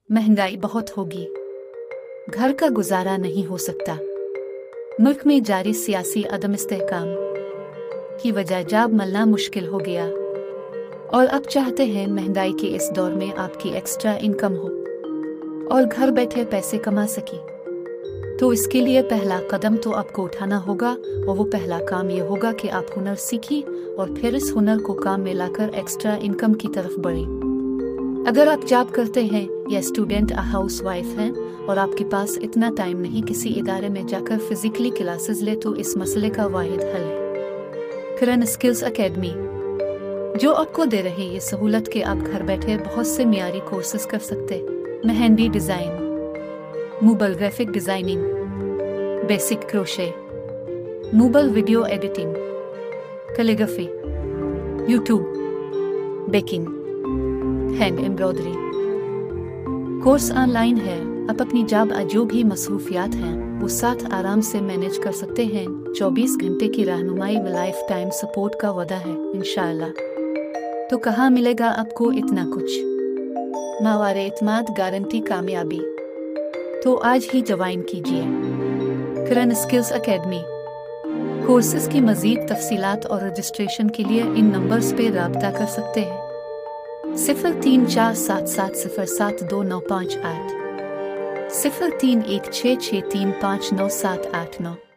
महंगाई बहुत होगी, घर का गुजारा नहीं हो सकता। मुल्क में जारी सियासी अदम इस्तेहकाम की वजह जॉब मिलना मुश्किल हो गया और अब चाहते हैं महंगाई के इस दौर में आपकी एक्स्ट्रा इनकम हो और घर बैठे पैसे कमा सकी। तो इसके लिए पहला कदम तो आपको उठाना होगा और वो पहला काम ये होगा कि आप हुनर सीखिए और फिर इस हुनर को काम में लाकर एक्स्ट्रा इनकम की तरफ बढ़ें। अगर आप जॉब करते हैं या स्टूडेंट हाउस वाइफ हैं और आपके पास इतना टाइम नहीं किसी इदारे में जाकर फिजिकली क्लासेस ले, तो इस मसले का वाहिद हल है करन स्किल्स एकेडमी, जो आपको दे रहे ये सहूलत कि आप घर बैठे बहुत से मियारी कोर्सेज कर सकते। Mehndi design, mobile graphic designing, basic crochet, mobile video editing, calligraphy, YouTube, baking, hand embroidery. Course online है। आप अपनी जॉब जो भी मसरूफियात हैं वो साथ आराम से मैनेज कर सकते हैं। 24 घंटे की रहनुमाई में लाइफ टाइम सपोर्ट का वादा है इंशाअल्लाह। तो कहाँ मिलेगा आपको इतना कुछ? मावारे इत्माद गारंटी कामयाबी। तो आज ही ज्वाइन कीजिए करन स्किल्स एकेडमी। कोर्सेज की मज़ीद तफसीलात और रजिस्ट्रेशन के लिए इन नंबर्स पे राब्ता कर सकते हैं। 0347707295 8, 0316635979।